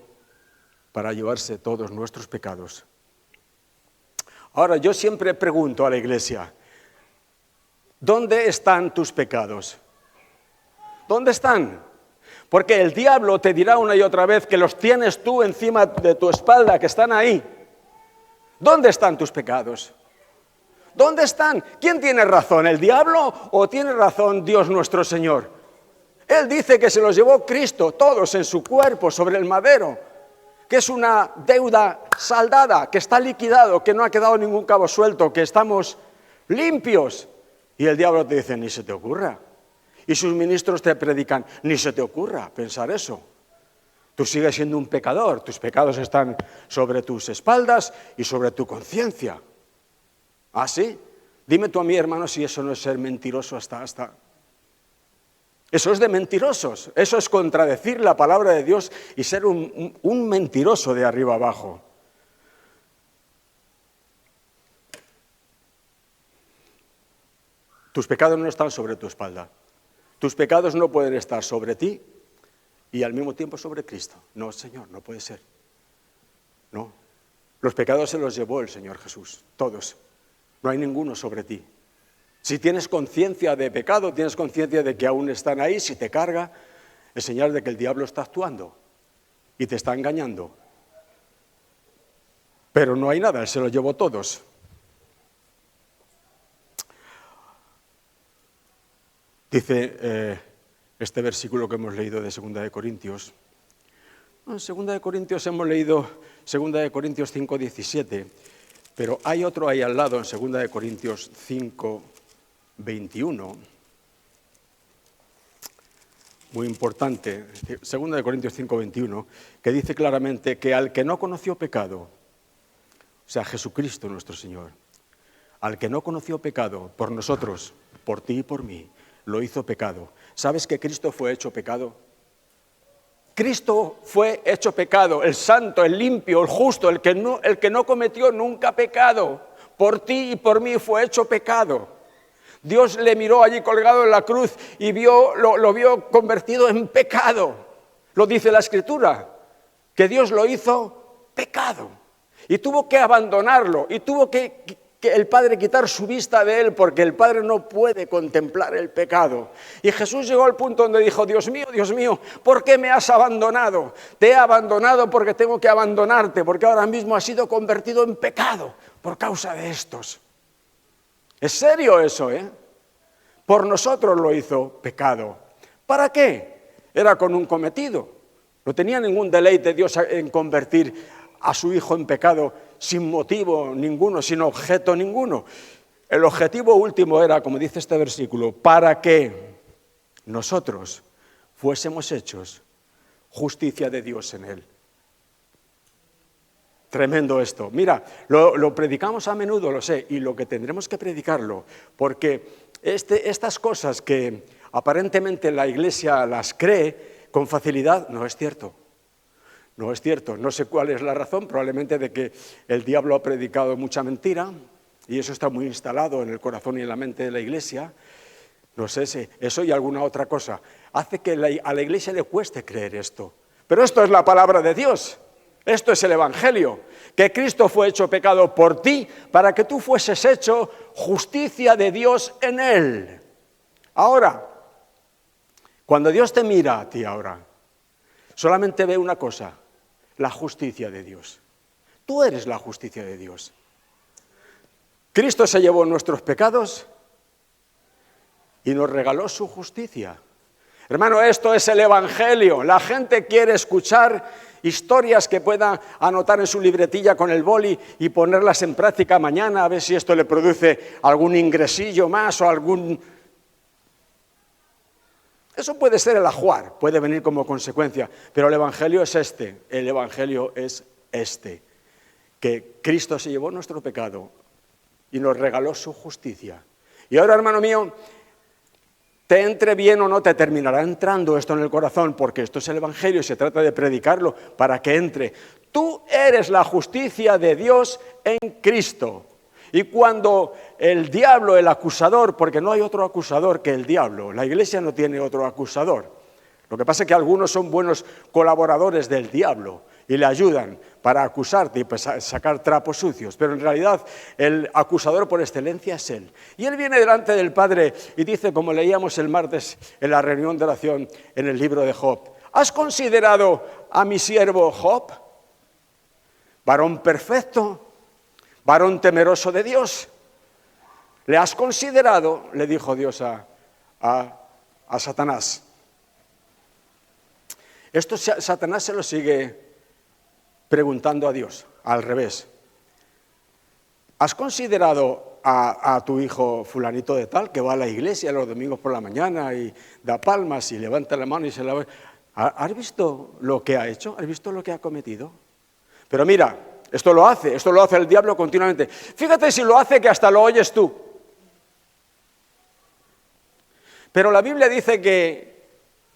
para llevarse todos nuestros pecados. Ahora, yo siempre pregunto a la iglesia, ¿dónde están tus pecados? ¿Dónde están? Porque el diablo te dirá una y otra vez que los tienes tú encima de tu espalda, que están ahí. ¿Dónde están tus pecados? ¿Dónde están? ¿Quién tiene razón, el diablo o tiene razón Dios nuestro Señor? Él dice que se los llevó Cristo, todos en su cuerpo, sobre el madero, que es una deuda saldada, que está liquidado, que no ha quedado ningún cabo suelto, que estamos limpios. Y el diablo te dice, ni se te ocurra. Y sus ministros te predican, ni se te ocurra pensar eso. Tú sigues siendo un pecador, tus pecados están sobre tus espaldas y sobre tu conciencia. ¿Ah, sí? Dime tú a mí, hermano, si eso no es ser mentiroso hasta. Eso es de mentirosos, eso es contradecir la palabra de Dios y ser un mentiroso de arriba abajo. Tus pecados no están sobre tu espalda. Tus pecados no pueden estar sobre ti y al mismo tiempo sobre Cristo. No, Señor, no puede ser. No. Los pecados se los llevó el Señor Jesús, todos. No hay ninguno sobre ti. Si tienes conciencia de pecado, tienes conciencia de que aún están ahí, si te carga, es señal de que el diablo está actuando y te está engañando. Pero no hay nada, Él se los llevó todos. Dice este versículo que hemos leído de 2 de Corintios. En 2 de Corintios hemos leído 2 de Corintios 5:17, pero hay otro ahí al lado en 2 de Corintios 5:21, muy importante, 2 de Corintios 5:21, que dice claramente que al que no conoció pecado, o sea, Jesucristo nuestro Señor, al que no conoció pecado por nosotros, por ti y por mí, lo hizo pecado. ¿Sabes que Cristo fue hecho pecado? Cristo fue hecho pecado, el santo, el limpio, el justo, el que no cometió nunca pecado. Por ti y por mí fue hecho pecado. Dios le miró allí colgado en la cruz y lo vio convertido en pecado. Lo dice la Escritura, que Dios lo hizo pecado. Y tuvo que abandonarlo, y tuvo que el Padre quitar su vista de él, porque el Padre no puede contemplar el pecado. Y Jesús llegó al punto donde dijo: Dios mío, ¿por qué me has abandonado? Te he abandonado porque tengo que abandonarte, porque ahora mismo has sido convertido en pecado por causa de estos. Es serio eso, ¿eh? Por nosotros lo hizo pecado. ¿Para qué? Era con un cometido. No tenía ningún deleite Dios en convertir a su Hijo en pecado sin motivo ninguno, sin objeto ninguno. El objetivo último era, como dice este versículo, para que nosotros fuésemos hechos justicia de Dios en Él. Tremendo esto. Mira, lo predicamos a menudo, lo sé, y lo que tendremos que predicarlo, porque estas cosas que aparentemente la Iglesia las cree con facilidad, no es cierto. No es cierto, no sé cuál es la razón, probablemente de que el diablo ha predicado mucha mentira y eso está muy instalado en el corazón y en la mente de la Iglesia. No sé si eso y alguna otra cosa hace que a la Iglesia le cueste creer esto. Pero esto es la palabra de Dios, esto es el Evangelio, que Cristo fue hecho pecado por ti para que tú fueses hecho justicia de Dios en Él. Ahora, cuando Dios te mira a ti ahora, solamente ve una cosa: la justicia de Dios. Tú eres la justicia de Dios. Cristo se llevó nuestros pecados y nos regaló su justicia. Hermano, esto es el Evangelio. La gente quiere escuchar historias que pueda anotar en su libretilla con el boli y ponerlas en práctica mañana, a ver si esto le produce algún ingresillo más o algún... Eso puede ser el ajuar, puede venir como consecuencia, pero el Evangelio es el Evangelio es que Cristo se llevó nuestro pecado y nos regaló su justicia. Y ahora, hermano mío, te entre bien o no, te terminará entrando esto en el corazón, porque esto es el Evangelio y se trata de predicarlo para que entre. Tú eres la justicia de Dios en Cristo. Y cuando el diablo, el acusador, porque no hay otro acusador que el diablo, la Iglesia no tiene otro acusador. Lo que pasa es que algunos son buenos colaboradores del diablo y le ayudan para acusarte y sacar trapos sucios, pero en realidad el acusador por excelencia es Él. Y Él viene delante del Padre y dice, como leíamos el martes en la reunión de oración en el libro de Job: ¿has considerado a mi siervo Job? Varón perfecto, varón temeroso de Dios. ¿Le has considerado? Le dijo Dios a Satanás. Esto Satanás se lo sigue preguntando a Dios, al revés. ¿Has considerado a tu hijo fulanito de tal, que va a la iglesia los domingos por la mañana y da palmas y levanta la mano y se la... ¿Has visto lo que ha hecho? ¿Has visto lo que ha cometido? Pero mira, esto lo hace el diablo continuamente. Fíjate si lo hace que hasta lo oyes tú. Pero la Biblia dice que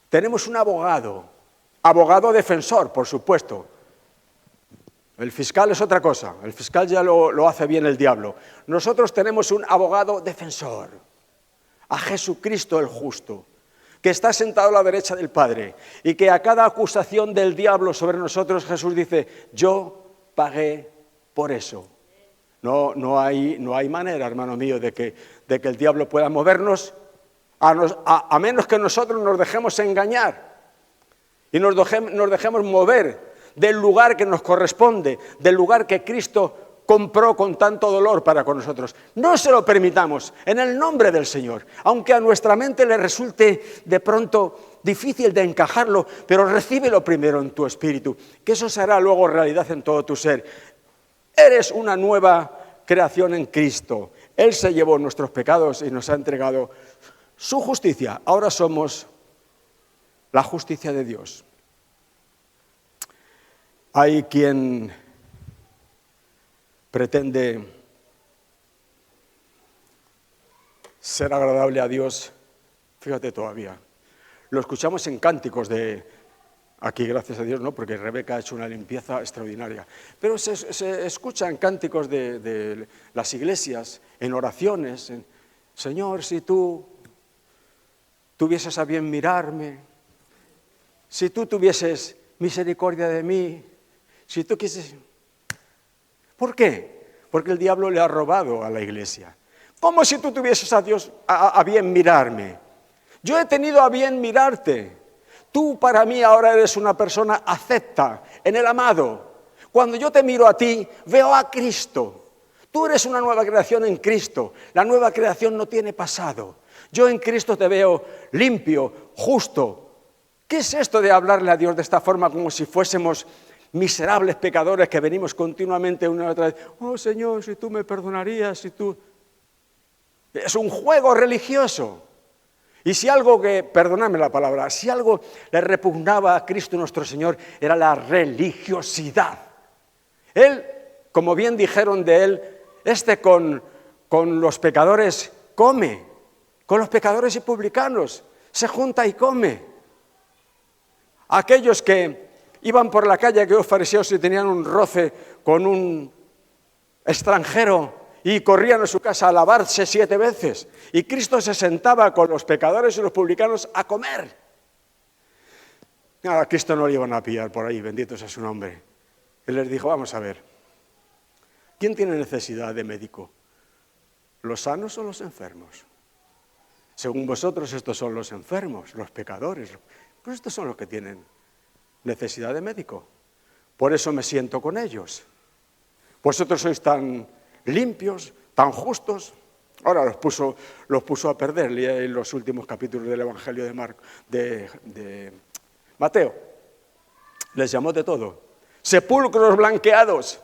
tenemos un abogado defensor, por supuesto. El fiscal es otra cosa, el fiscal ya lo hace bien el diablo. Nosotros tenemos un abogado defensor, a Jesucristo el justo, que está sentado a la derecha del Padre, y que a cada acusación del diablo sobre nosotros Jesús dice, yo pagué por eso. No hay manera, hermano mío, de que el diablo pueda movernos, a menos que nosotros nos dejemos engañar y nos dejemos mover del lugar que nos corresponde, del lugar que Cristo compró con tanto dolor para con nosotros. No se lo permitamos, en el nombre del Señor. Aunque a nuestra mente le resulte de pronto difícil de encajarlo, pero recíbelo primero en tu espíritu, que eso será luego realidad en todo tu ser. Eres una nueva creación en Cristo. Él se llevó nuestros pecados y nos ha entregado su justicia. Ahora somos la justicia de Dios. Hay quien pretende ser agradable a Dios, fíjate todavía. Lo escuchamos en cánticos aquí gracias a Dios, no, porque Rebeca ha hecho una limpieza extraordinaria. Pero se escucha en cánticos de las iglesias, en oraciones, Señor, si tú tuvieses a bien mirarme, si tú tuvieses misericordia de mí, si tú quisieses... ¿Por qué? Porque el diablo le ha robado a la iglesia. ¿Cómo si tú tuvieses a Dios a bien mirarme? Yo he tenido a bien mirarte. Tú para mí ahora eres una persona acepta en el amado. Cuando yo te miro a ti, veo a Cristo. Tú eres una nueva creación en Cristo. La nueva creación no tiene pasado. Yo en Cristo te veo limpio, justo. ¿Qué es esto de hablarle a Dios de esta forma como si fuésemos miserables pecadores que venimos continuamente una y otra vez? Oh Señor, si tú me perdonarías, si tú... Es un juego religioso. Y si algo perdonadme la palabra, si algo le repugnaba a Cristo nuestro Señor, era la religiosidad. Él, como bien dijeron de él, con los pecadores come, con los pecadores y publicanos, se junta y come. Aquellos que iban por la calle, aquellos fariseos, y tenían un roce con un extranjero y corrían a su casa a lavarse 7 veces. Y Cristo se sentaba con los pecadores y los publicanos a comer. A Cristo no le iban a pillar por ahí, bendito sea su nombre. Él les dijo, vamos a ver, ¿quién tiene necesidad de médico? ¿Los sanos o los enfermos? Según vosotros, estos son los enfermos, los pecadores. Pues estos son los que tienen necesidad de médico. Por eso me siento con ellos. Vosotros sois tan limpios, tan justos. Ahora los puso a perder. Leí los últimos capítulos del Evangelio de Mateo. Les llamó de todo. Sepulcros blanqueados,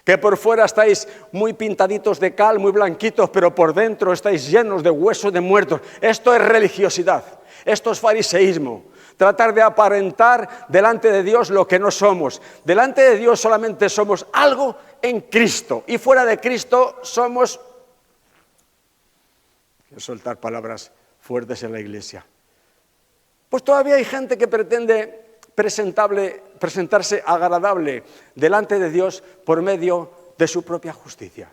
que por fuera estáis muy pintaditos de cal, muy blanquitos, pero por dentro estáis llenos de huesos de muertos. Esto es religiosidad, esto es fariseísmo. Tratar de aparentar delante de Dios lo que no somos. Delante de Dios solamente somos algo en Cristo. Y fuera de Cristo somos... Quiero soltar palabras fuertes en la iglesia. Pues todavía hay gente que pretende presentarse agradable delante de Dios por medio de su propia justicia.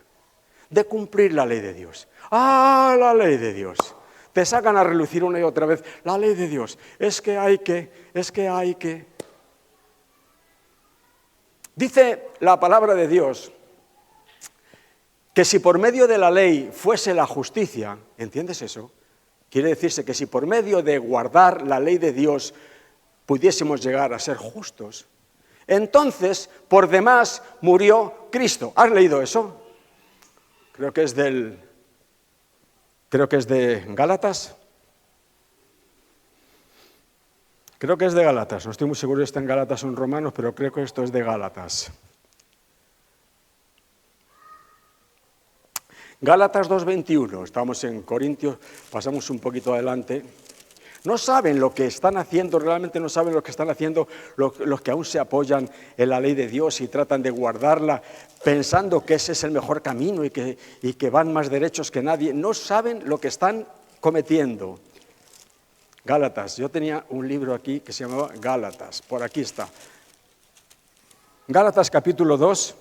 De cumplir la ley de Dios. ¡Ah, la ley de Dios! Te sacan a relucir una y otra vez, la ley de Dios, es que hay que. Dice la palabra de Dios que si por medio de la ley fuese la justicia, ¿entiendes eso? Quiere decirse que si por medio de guardar la ley de Dios pudiésemos llegar a ser justos, entonces por demás murió Cristo. ¿Has leído eso? Creo que es de Gálatas. Creo que es de Gálatas. No estoy muy seguro si está en Gálatas o en Romanos, pero creo que esto es de Gálatas. Gálatas 2:21. Estamos en Corintios, pasamos un poquito adelante. No saben lo que están haciendo, realmente no saben lo que están haciendo los que aún se apoyan en la ley de Dios y tratan de guardarla pensando que ese es el mejor camino y que van más derechos que nadie. No saben lo que están cometiendo. Gálatas, yo tenía un libro aquí que se llamaba Gálatas, por aquí está. Gálatas capítulo 2,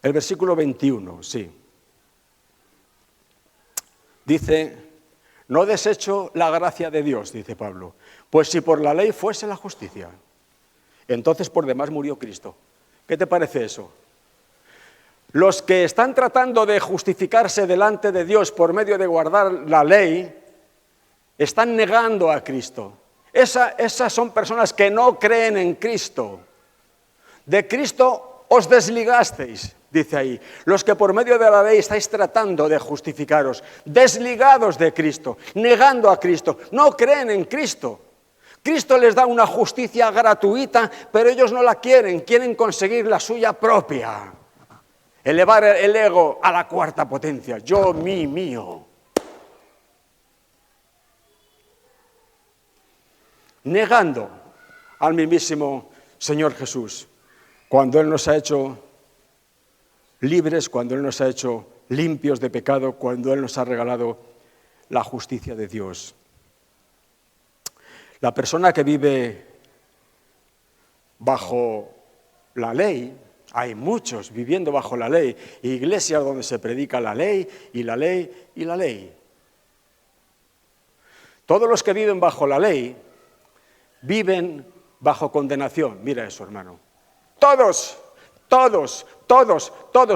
el versículo 21, sí. Dice: no desecho la gracia de Dios, dice Pablo, pues si por la ley fuese la justicia, entonces por demás murió Cristo. ¿Qué te parece eso? Los que están tratando de justificarse delante de Dios por medio de guardar la ley, están negando a Cristo. Esas son personas que no creen en Cristo. De Cristo os desligasteis, dice ahí. Los que por medio de la ley estáis tratando de justificaros, desligados de Cristo, negando a Cristo, no creen en Cristo. Cristo les da una justicia gratuita, pero ellos no la quieren, quieren conseguir la suya propia. Elevar el ego a la cuarta potencia, yo, mí, mío. Negando al mismísimo Señor Jesús, cuando Él nos ha hecho libres, cuando Él nos ha hecho limpios de pecado, cuando Él nos ha regalado la justicia de Dios. La persona que vive bajo la ley, hay muchos viviendo bajo la ley, iglesias donde se predica la ley y la ley y la ley. Todos los que viven bajo la ley viven bajo condenación. Mira eso, hermano. Todos,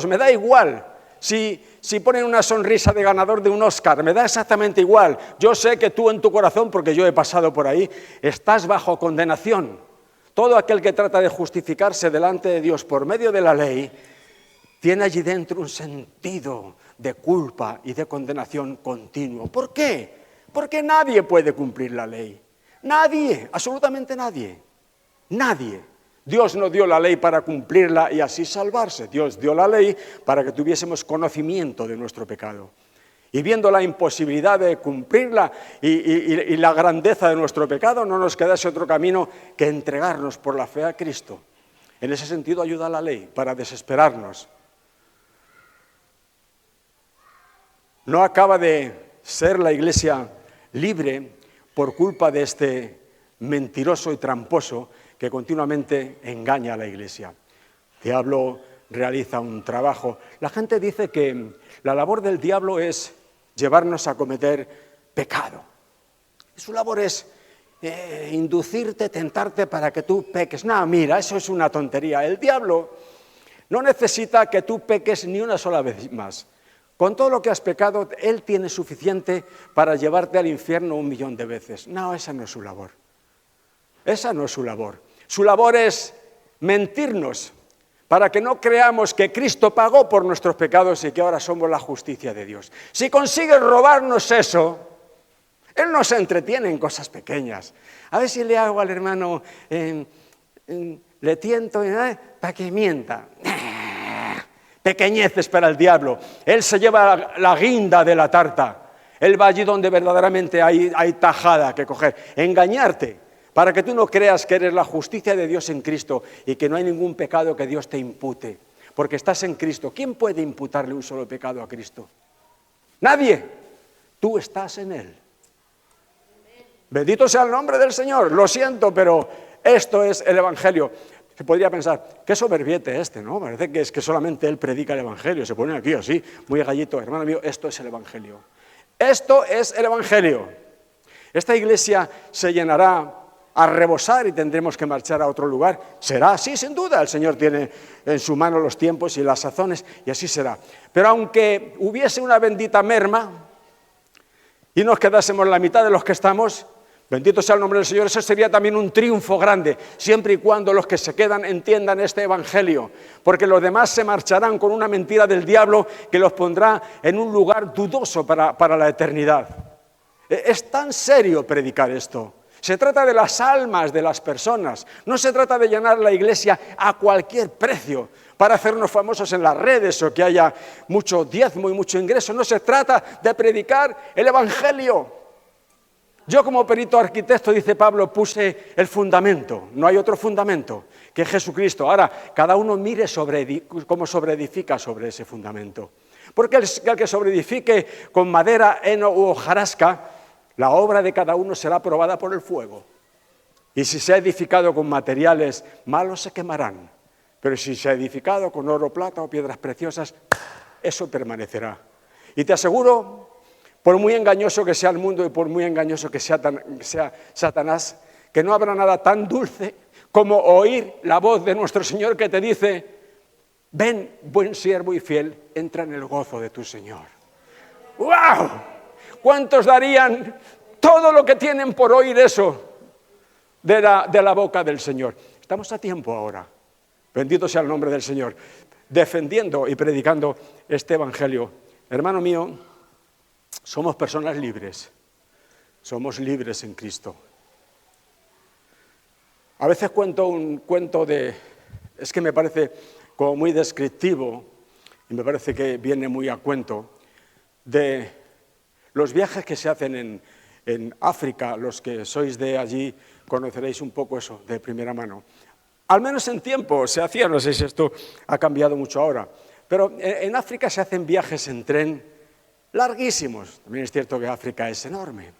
me da igual si ponen una sonrisa de ganador de un Oscar, me da exactamente igual. Yo sé que tú en tu corazón, porque yo he pasado por ahí, estás bajo condenación. Todo aquel que trata de justificarse delante de Dios por medio de la ley, tiene allí dentro un sentido de culpa y de condenación continuo. ¿Por qué? Porque nadie puede cumplir la ley. Nadie, absolutamente nadie. Nadie. Dios no dio la ley para cumplirla y así salvarse. Dios dio la ley para que tuviésemos conocimiento de nuestro pecado. Y viendo la imposibilidad de cumplirla y la grandeza de nuestro pecado, no nos quedase otro camino que entregarnos por la fe a Cristo. En ese sentido ayuda la ley para desesperarnos. No acaba de ser la Iglesia libre por culpa de este mentiroso y tramposo que continuamente engaña a la Iglesia. El diablo realiza un trabajo. La gente dice que la labor del diablo es llevarnos a cometer pecado. Su labor es inducirte, tentarte para que tú peques. No, mira, eso es una tontería. El diablo no necesita que tú peques ni una sola vez más. Con todo lo que has pecado, él tiene suficiente para llevarte al infierno 1.000.000 de veces. No, esa no es su labor. Esa no es su labor. Su labor es mentirnos para que no creamos que Cristo pagó por nuestros pecados y que ahora somos la justicia de Dios. Si consigue robarnos eso, Él no se entretiene en cosas pequeñas. A ver si le hago al hermano, le tiento para que mienta. Pequeñeces para el diablo. Él se lleva la guinda de la tarta. Él va allí donde verdaderamente hay tajada que coger. Engañarte. Para que tú no creas que eres la justicia de Dios en Cristo y que no hay ningún pecado que Dios te impute, porque estás en Cristo. ¿Quién puede imputarle un solo pecado a Cristo? Nadie. Tú estás en Él. Bendito sea el nombre del Señor. Lo siento, pero esto es el Evangelio. Se podría pensar, qué soberbiete ¿no? Parece que es que solamente Él predica el Evangelio. Se pone aquí así, muy gallito. Hermano mío, esto es el Evangelio. Esto es el Evangelio. Esta iglesia se llenará a rebosar y tendremos que marchar a otro lugar. Será así, sin duda. El Señor tiene en su mano los tiempos y las sazones y así será. Pero aunque hubiese una bendita merma y nos quedásemos la mitad de los que estamos, bendito sea el nombre del Señor, eso sería también un triunfo grande, siempre y cuando los que se quedan entiendan este Evangelio, porque los demás se marcharán con una mentira del diablo que los pondrá en un lugar dudoso para la eternidad. Es tan serio predicar esto. Se trata de las almas de las personas, no se trata de llenar la iglesia a cualquier precio para hacernos famosos en las redes o que haya mucho diezmo y mucho ingreso, no se trata de predicar el Evangelio. Yo como perito arquitecto, dice Pablo, puse el fundamento, no hay otro fundamento que Jesucristo. Ahora, cada uno mire cómo sobreedifica sobre ese fundamento. Porque el que sobreedifique con madera, heno u hojarasca, la obra de cada uno será probada por el fuego. Y si se ha edificado con materiales malos, se quemarán. Pero si se ha edificado con oro, plata o piedras preciosas, eso permanecerá. Y te aseguro, por muy engañoso que sea el mundo y por muy engañoso que sea Satanás, que no habrá nada tan dulce como oír la voz de nuestro Señor que te dice: ven, buen siervo y fiel, entra en el gozo de tu Señor. ¡Wow! ¿Cuántos darían todo lo que tienen por oír eso de la boca del Señor? Estamos a tiempo ahora, bendito sea el nombre del Señor, defendiendo y predicando este evangelio. Hermano mío, somos personas libres, somos libres en Cristo. A veces cuento un cuento es que me parece como muy descriptivo y me parece que viene muy a cuento, de los viajes que se hacen en África. Los que sois de allí conoceréis un poco eso de primera mano. Al menos en tiempo se hacía, no sé si esto ha cambiado mucho ahora, pero en África se hacen viajes en tren larguísimos. También es cierto que África es enorme.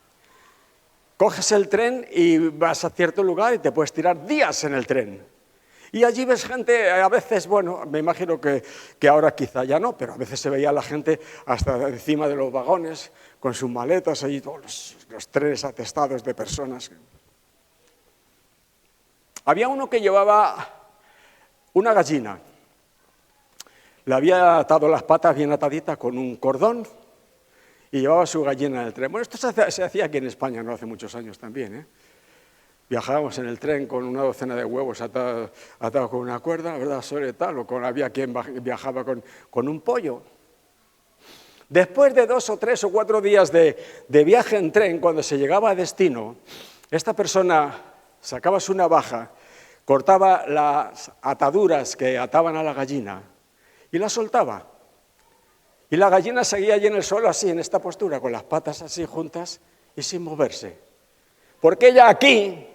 Coges el tren y vas a cierto lugar y te puedes tirar días en el tren. Y allí ves gente, a veces, bueno, me imagino que ahora quizá ya no, pero a veces se veía a la gente hasta encima de los vagones, con sus maletas, allí todos los trenes atestados de personas. Había uno que llevaba una gallina. Le había atado las patas bien ataditas con un cordón y llevaba su gallina en el tren. Bueno, esto se hacía aquí en España, no hace muchos años también, Viajábamos en el tren con una docena de huevos atados con una cuerda, ¿verdad? Sobre tal, había quien viajaba con un pollo. Después de 2 o 3 o 4 días de viaje en tren, cuando se llegaba a destino, esta persona sacaba su navaja, cortaba las ataduras que ataban a la gallina y la soltaba. Y la gallina seguía allí en el suelo así, en esta postura, con las patas así juntas y sin moverse. Porque ella aquí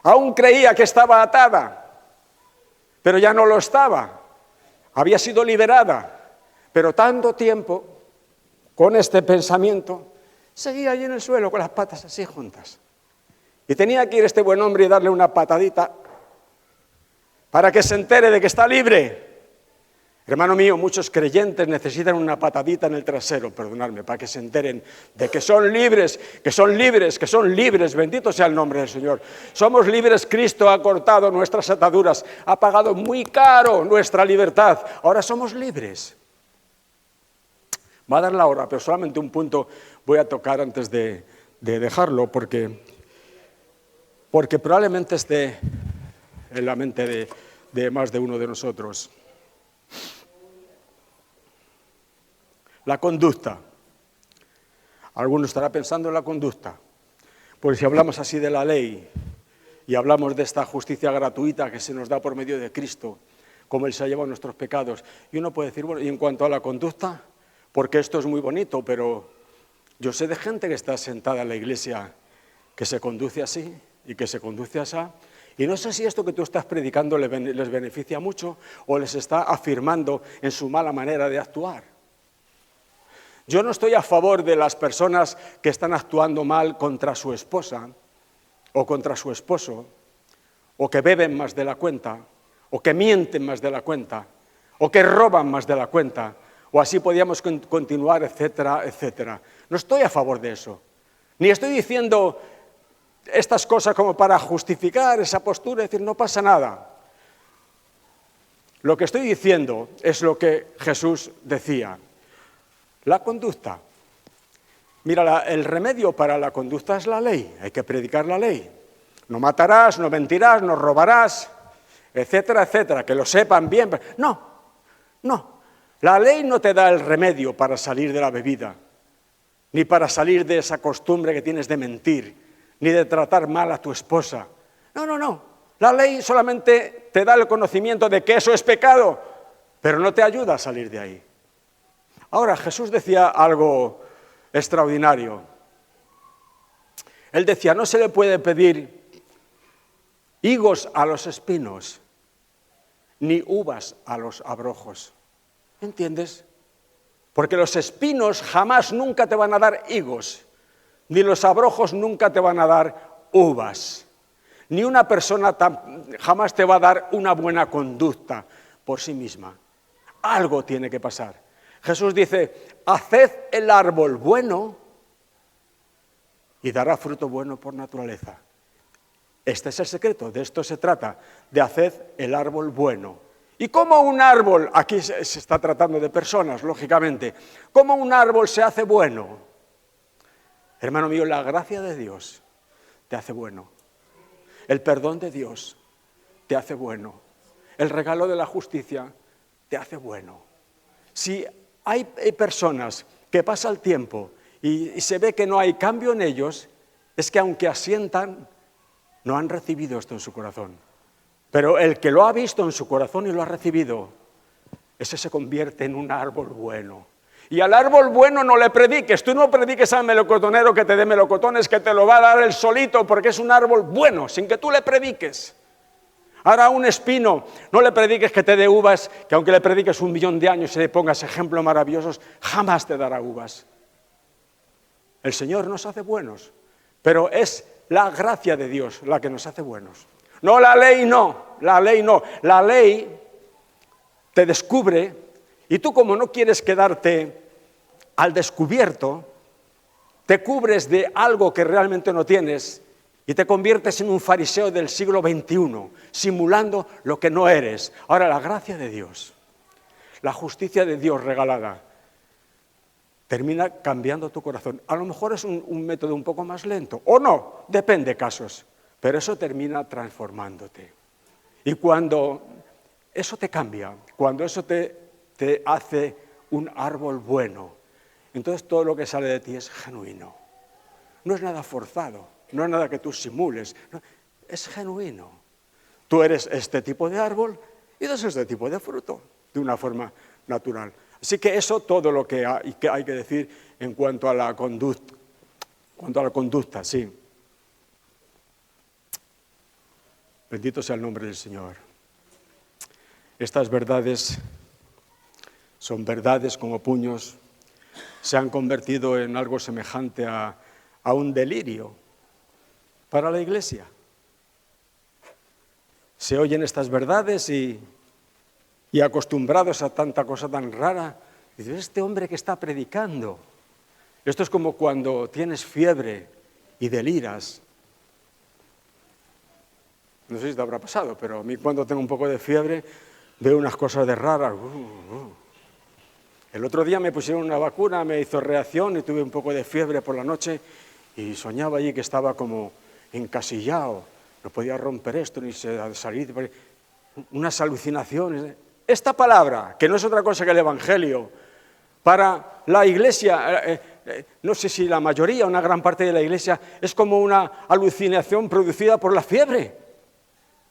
aún creía que estaba atada, pero ya no lo estaba. Había sido liberada, pero tanto tiempo con este pensamiento seguía allí en el suelo con las patas así juntas. Y tenía que ir este buen hombre y darle una patadita para que se entere de que está libre. Hermano mío, muchos creyentes necesitan una patadita en el trasero, perdonadme, para que se enteren de que son libres, que son libres, que son libres. Bendito sea el nombre del Señor. Somos libres, Cristo ha cortado nuestras ataduras, ha pagado muy caro nuestra libertad. Ahora somos libres. Va a dar la hora, pero solamente un punto voy a tocar antes de dejarlo, porque probablemente esté en la mente de más de uno de nosotros. La conducta. Alguno estará pensando en la conducta. Pues si hablamos así de la ley y hablamos de esta justicia gratuita que se nos da por medio de Cristo, como Él se ha llevado nuestros pecados, y uno puede decir, bueno, y en cuanto a la conducta, porque esto es muy bonito, pero yo sé de gente que está sentada en la iglesia que se conduce así y que se conduce así, y no sé si esto que tú estás predicando les beneficia mucho o les está afirmando en su mala manera de actuar. Yo no estoy a favor de las personas que están actuando mal contra su esposa o contra su esposo, o que beben más de la cuenta, o que mienten más de la cuenta, o que roban más de la cuenta, o así podríamos continuar, etcétera, etcétera. No estoy a favor de eso. Ni estoy diciendo estas cosas como para justificar esa postura y decir no pasa nada. Lo que estoy diciendo es lo que Jesús decía. La conducta. Mira, el remedio para la conducta es la ley. Hay que predicar la ley. No matarás, no mentirás, no robarás, etcétera, etcétera. Que lo sepan bien. No. La ley no te da el remedio para salir de la bebida, ni para salir de esa costumbre que tienes de mentir, ni de tratar mal a tu esposa. No. La ley solamente te da el conocimiento de que eso es pecado, pero no te ayuda a salir de ahí. Ahora, Jesús decía algo extraordinario. Él decía, no se le puede pedir higos a los espinos, ni uvas a los abrojos. ¿Entiendes? Porque los espinos jamás nunca te van a dar higos, ni los abrojos nunca te van a dar uvas. Ni una persona jamás te va a dar una buena conducta por sí misma. Algo tiene que pasar. Jesús dice, haced el árbol bueno y dará fruto bueno por naturaleza. Este es el secreto, de esto se trata, de hacer el árbol bueno. ¿Y cómo un árbol, aquí se está tratando de personas, lógicamente, cómo un árbol se hace bueno? Hermano mío, la gracia de Dios te hace bueno. El perdón de Dios te hace bueno. El regalo de la justicia te hace bueno. Si hay personas que pasa el tiempo y se ve que no hay cambio en ellos, es que aunque asientan, no han recibido esto en su corazón. Pero el que lo ha visto en su corazón y lo ha recibido, ese se convierte en un árbol bueno. Y al árbol bueno no le prediques. Tú no prediques al melocotonero que te dé melocotones, que te lo va a dar él solito, porque es un árbol bueno, sin que tú le prediques. Ahora a un espino, no le prediques que te dé uvas, que aunque le prediques 1.000.000 de años y le pongas ejemplos maravillosos, jamás te dará uvas. El Señor nos hace buenos, pero es la gracia de Dios la que nos hace buenos. No la ley, no, la ley no. La ley te descubre y tú, como no quieres quedarte al descubierto, te cubres de algo que realmente no tienes y te conviertes en un fariseo del siglo XXI, simulando lo que no eres. Ahora, la gracia de Dios, la justicia de Dios regalada, termina cambiando tu corazón. A lo mejor es un método un poco más lento, o no, depende de casos, pero eso termina transformándote. Y cuando eso te cambia, cuando eso te hace un árbol bueno, entonces todo lo que sale de ti es genuino. No es nada forzado, no es nada que tú simules, no, es genuino. Tú eres este tipo de árbol y das este tipo de fruto, de una forma natural. Así que eso todo lo que hay que decir en cuanto a la conducta, sí. Bendito sea el nombre del Señor. Estas verdades son verdades como puños, se han convertido en algo semejante a un delirio para la Iglesia. Se oyen estas verdades y acostumbrados a tanta cosa tan rara, dices, este hombre que está predicando. Esto es como cuando tienes fiebre y deliras. No sé si te habrá pasado, pero a mí cuando tengo un poco de fiebre veo unas cosas de raras. El otro día me pusieron una vacuna, me hizo reacción y tuve un poco de fiebre por la noche y soñaba allí que estaba como encasillado. No podía romper esto ni salir. Unas alucinaciones. Esta palabra, que no es otra cosa que el Evangelio, para la Iglesia, no sé si la mayoría, una gran parte de la Iglesia, es como una alucinación producida por la fiebre.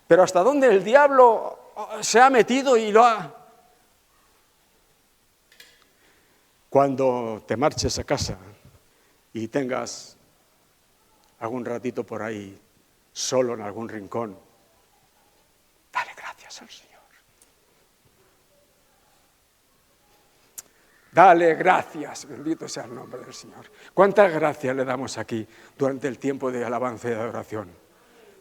Pero ¿hasta dónde el diablo se ha metido y lo ha...? Cuando te marches a casa y tengas algún ratito por ahí, solo en algún rincón, dale gracias al Señor. Dale gracias, bendito sea el nombre del Señor. ¿Cuántas gracias le damos aquí durante el tiempo de alabanza y de adoración?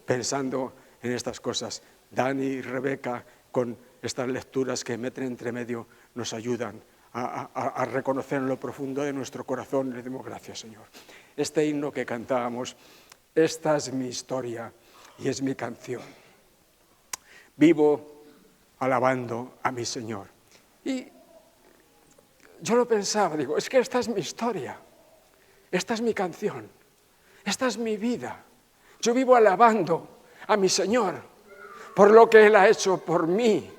Pensando en estas cosas. Dani y Rebeca, con estas lecturas que meten entre medio, nos ayudan a reconocer en lo profundo de nuestro corazón. Le demos gracias, Señor. Este himno que cantábamos, esta es mi historia y es mi canción. Vivo alabando a mi Señor. Y yo lo pensaba, digo, es que esta es mi historia, esta es mi canción, esta es mi vida. Yo vivo alabando a mi Señor por lo que Él ha hecho por mí.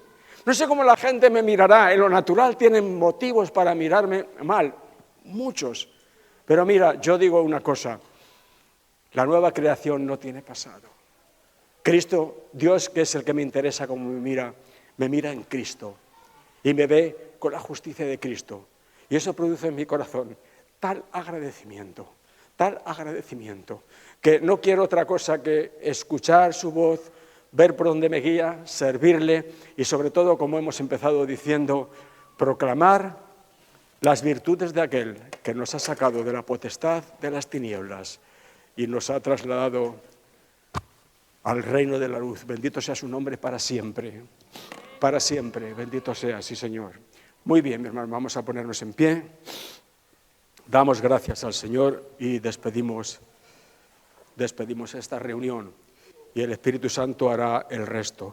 No sé cómo la gente me mirará, en lo natural tienen motivos para mirarme mal, muchos. Pero mira, yo digo una cosa, la nueva creación no tiene pasado. Cristo, Dios, que es el que me interesa como me mira en Cristo y me ve con la justicia de Cristo. Y eso produce en mi corazón tal agradecimiento, tal agradecimiento, que no quiero otra cosa que escuchar su voz, ver por dónde me guía, servirle y sobre todo, como hemos empezado diciendo, proclamar las virtudes de aquel que nos ha sacado de la potestad de las tinieblas y nos ha trasladado al reino de la luz. Bendito sea su nombre para siempre, bendito sea, sí Señor. Muy bien, mi hermano, vamos a ponernos en pie, damos gracias al Señor y despedimos esta reunión y el Espíritu Santo hará el resto.